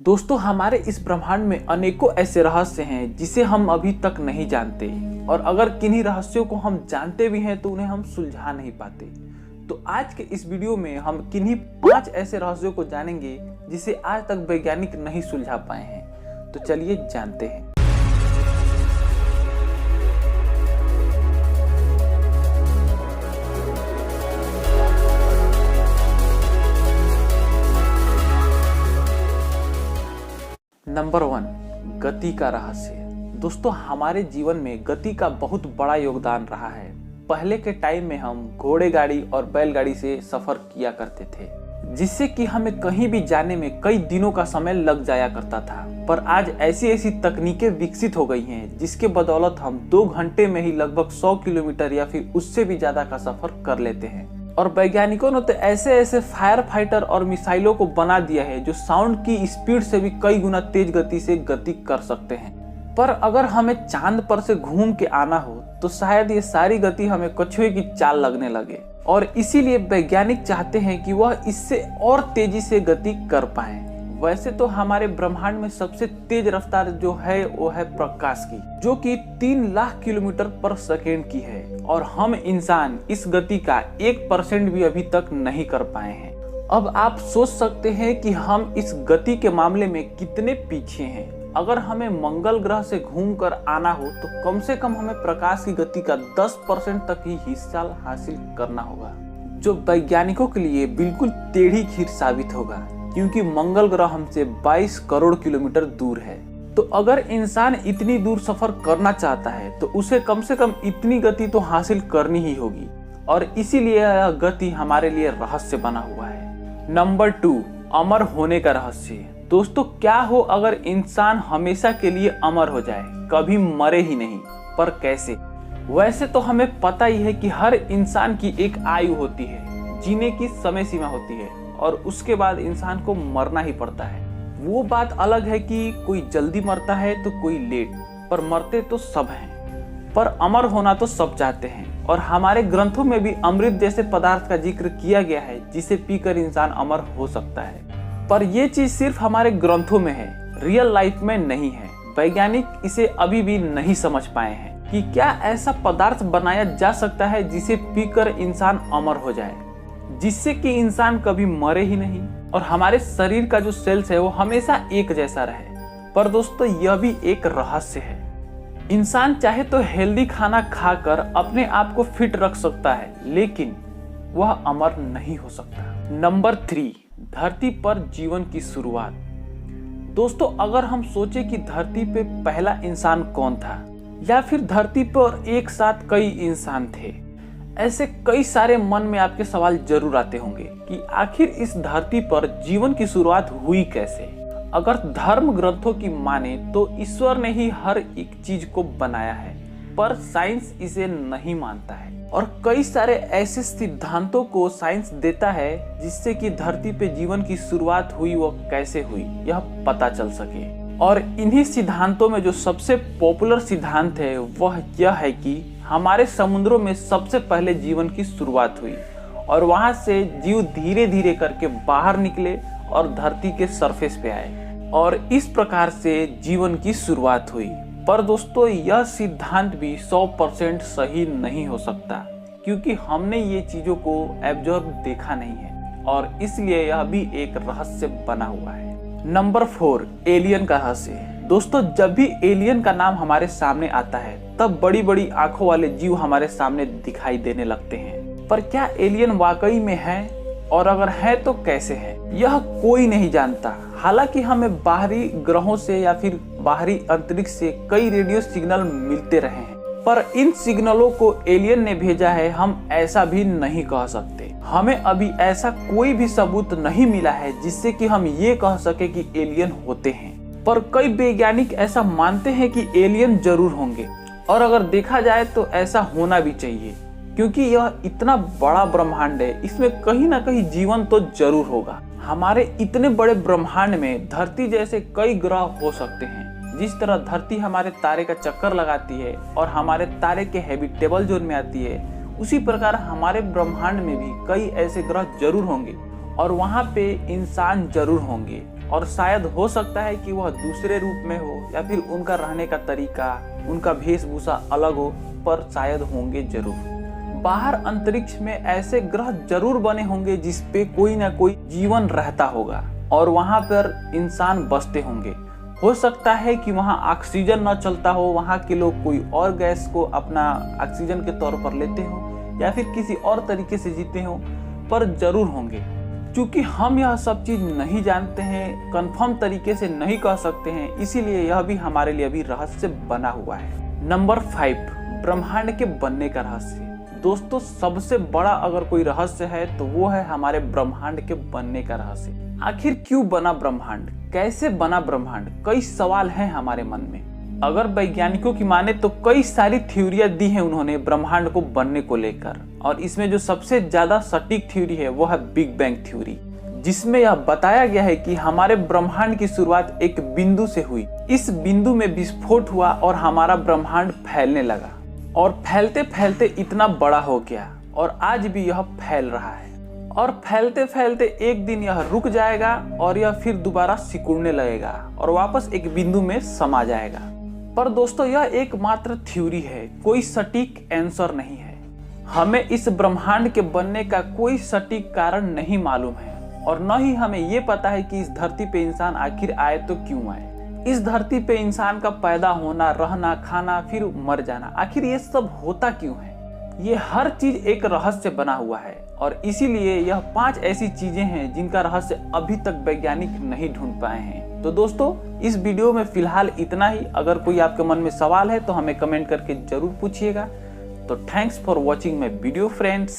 दोस्तों, हमारे इस ब्रह्मांड में अनेकों ऐसे रहस्य हैं जिसे हम अभी तक नहीं जानते, और अगर किन्हीं रहस्यों को हम जानते भी हैं तो उन्हें हम सुलझा नहीं पाते। तो आज के इस वीडियो में हम किन्हीं 5 ऐसे रहस्यों को जानेंगे जिसे आज तक वैज्ञानिक नहीं सुलझा पाए हैं। तो चलिए जानते हैं। नंबर 1, गति का रहस्य। दोस्तों, हमारे जीवन में गति का बहुत बड़ा योगदान रहा है। पहले के टाइम में हम घोड़े गाड़ी और बैलगाड़ी से सफर किया करते थे, जिससे कि हमें कहीं भी जाने में कई दिनों का समय लग जाया करता था। पर आज ऐसी ऐसी तकनीकें विकसित हो गई हैं जिसके बदौलत हम 2 घंटे में ही लगभग 100 किलोमीटर या फिर उससे भी ज्यादा का सफर कर लेते हैं। और वैज्ञानिकों ने तो ऐसे ऐसे फायर फाइटर और मिसाइलों को बना दिया है जो साउंड की स्पीड से भी कई गुना तेज गति से गति कर सकते हैं। पर अगर हमें चांद पर से घूम के आना हो तो शायद ये सारी गति हमें कछुए की चाल लगने लगे, और इसीलिए वैज्ञानिक चाहते हैं कि वह इससे और तेजी से गति कर पाए। वैसे तो हमारे ब्रह्मांड में सबसे तेज रफ्तार जो है वो है प्रकाश की, जो कि 3 लाख किलोमीटर पर सेकेंड की है, और हम इंसान इस गति का 1% भी अभी तक नहीं कर पाए हैं। अब आप सोच सकते हैं कि हम इस गति के मामले में कितने पीछे हैं। अगर हमें मंगल ग्रह से घूमकर आना हो तो कम से कम हमें प्रकाश की गति का 10% तक ही हिस्सा हासिल करना होगा, जो वैज्ञानिकों के लिए बिल्कुल टेढ़ी खीर साबित होगा, क्योंकि मंगल ग्रह हमसे 22 करोड़ किलोमीटर दूर है। तो अगर इंसान इतनी दूर सफर करना चाहता है तो उसे कम से कम इतनी गति तो हासिल करनी ही होगी, और इसीलिए यह गति हमारे लिए रहस्य बना हुआ है। नंबर 2, अमर होने का रहस्य। दोस्तों, क्या हो अगर इंसान हमेशा के लिए अमर हो जाए, कभी मरे ही नहीं। पर कैसे? वैसे तो हमें पता ही है कि हर इंसान की एक आयु होती है, जीने की समय सीमा होती है, और उसके बाद इंसान को मरना ही पड़ता है। वो बात अलग है कि कोई जल्दी मरता है तो कोई लेट, पर मरते तो सब हैं। पर अमर होना तो सब चाहते हैं, और हमारे ग्रंथों में भी अमृत जैसे पदार्थ का जिक्र किया गया है जिसे पीकर इंसान अमर हो सकता है। पर ये चीज सिर्फ हमारे ग्रंथों में है, रियल लाइफ में नहीं है। वैज्ञानिक इसे अभी भी नहीं समझ पाए हैं कि क्या ऐसा पदार्थ बनाया जा सकता है जिसे पीकर इंसान अमर हो जाए, जिससे कि इंसान कभी मरे ही नहीं, और हमारे शरीर का जो सेल्स है वो हमेशा एक जैसा रहे। पर दोस्तों, यह भी एक रहस्य है। इंसान चाहे तो हेल्दी खाना खाकर अपने आप को फिट रख सकता है, लेकिन वह अमर नहीं हो सकता। नंबर 3, धरती पर जीवन की शुरुआत। दोस्तों, अगर हम सोचे कि धरती पे पहला इंसान कौन था, या फिर धरती पर एक साथ कई इंसान थे, ऐसे कई सारे मन में आपके सवाल जरूर आते होंगे कि आखिर इस धरती पर जीवन की शुरुआत हुई कैसे। अगर धर्म ग्रंथों की माने तो ईश्वर ने ही हर एक चीज को बनाया है, पर साइंस इसे नहीं मानता है, और कई सारे ऐसे सिद्धांतों को साइंस देता है जिससे कि धरती पे जीवन की शुरुआत हुई वो कैसे हुई यह पता चल सके। और इन्हीं सिद्धांतों में जो सबसे पॉपुलर सिद्धांत है वह यह है कि हमारे समुद्रों में सबसे पहले जीवन की शुरुआत हुई, और वहां से जीव धीरे धीरे करके बाहर निकले और धरती के सरफेस पे आए, और इस प्रकार से जीवन की शुरुआत हुई। पर दोस्तों, यह सिद्धांत भी 100% सही नहीं हो सकता, क्योंकि हमने ये चीजों को एब्जॉर्ब देखा नहीं है, और इसलिए यह भी एक रहस्य बना हुआ है। नंबर 4, एलियन का रहस्य। दोस्तों, जब भी एलियन का नाम हमारे सामने आता है तब बड़ी बड़ी आंखों वाले जीव हमारे सामने दिखाई देने लगते हैं। पर क्या एलियन वाकई में है, और अगर है तो कैसे है, यह कोई नहीं जानता। हालांकि हमें बाहरी ग्रहों से या फिर बाहरी अंतरिक्ष से कई रेडियो सिग्नल मिलते रहे हैं, पर इन सिग्नलों को एलियन ने भेजा है हम ऐसा भी नहीं कह सकते। हमें अभी ऐसा कोई भी सबूत नहीं मिला है जिससे कि हम ये कह सके कि एलियन होते हैं। पर कई वैज्ञानिक ऐसा मानते हैं कि एलियन जरूर होंगे, और अगर देखा जाए तो ऐसा होना भी चाहिए, क्योंकि यह इतना बड़ा ब्रह्मांड है, इसमें कहीं ना कहीं जीवन तो जरूर होगा। हमारे इतने बड़े ब्रह्मांड में धरती जैसे कई ग्रह हो सकते हैं। जिस तरह धरती हमारे तारे का चक्कर लगाती है और हमारे तारे के हैबिटेबल जोन में आती है, उसी प्रकार हमारे ब्रह्मांड में भी कई ऐसे ग्रह जरूर होंगे, और वहाँ पे इंसान जरूर होंगे। और शायद हो सकता है कि वह दूसरे रूप में हो या फिर उनका रहने का तरीका, उनका वेशभूषा अलग हो, पर शायद होंगे जरूर। बाहर अंतरिक्ष में ऐसे ग्रह जरूर बने होंगे जिस पे कोई ना कोई जीवन रहता होगा और वहां पर इंसान बसते होंगे। हो सकता है कि वहां ऑक्सीजन न चलता हो, वहां के लोग कोई और गैस को अपना ऑक्सीजन के तौर पर लेते हो या फिर किसी और तरीके से जीते हो, पर जरूर होंगे। क्योंकि हम यह सब चीज नहीं जानते हैं, कंफर्म तरीके से नहीं कह सकते हैं, इसीलिए यह भी हमारे लिए अभी रहस्य बना हुआ है। नंबर 5, ब्रह्मांड के बनने का रहस्य। दोस्तों, सबसे बड़ा अगर कोई रहस्य है तो वो है हमारे ब्रह्मांड के बनने का रहस्य। आखिर क्यों बना ब्रह्मांड, कैसे बना ब्रह्मांड, कई सवाल हैं हमारे मन में। अगर वैज्ञानिकों की माने तो कई सारी थ्योरियां दी हैं उन्होंने ब्रह्मांड को बनने को लेकर, और इसमें जो सबसे ज्यादा सटीक थ्योरी है वो है बिग बैंग थ्योरी, जिसमें यह बताया गया है कि हमारे ब्रह्मांड की शुरुआत एक बिंदु से हुई। इस बिंदु में विस्फोट हुआ और हमारा ब्रह्मांड फैलने लगा और फैलते फैलते इतना बड़ा हो गया और आज भी यह फैल रहा है। और फैलते फैलते एक दिन यह रुक जाएगा और यह फिर दोबारा सिकुड़ने लगेगा और वापस एक बिंदु में समा जाएगा। पर दोस्तों, यह एकमात्र थ्योरी है, कोई सटीक आंसर नहीं है। हमें इस ब्रह्मांड के बनने का कोई सटीक कारण नहीं मालूम है और न ही हमें ये पता है कि इस धरती पे इंसान आखिर आए तो क्यों आए। इस धरती पे इंसान का पैदा होना, रहना, खाना, फिर मर जाना, आखिर ये सब होता क्यों है? ये हर चीज एक रहस्य बना हुआ है और इसीलिए यह 5 ऐसी चीजें हैं जिनका रहस्य अभी तक वैज्ञानिक नहीं ढूंढ पाए हैं। तो दोस्तों, इस वीडियो में फिलहाल इतना ही। अगर कोई आपके मन में सवाल है तो हमें कमेंट करके जरूर पूछिएगा। तो thanks for watching my video friends.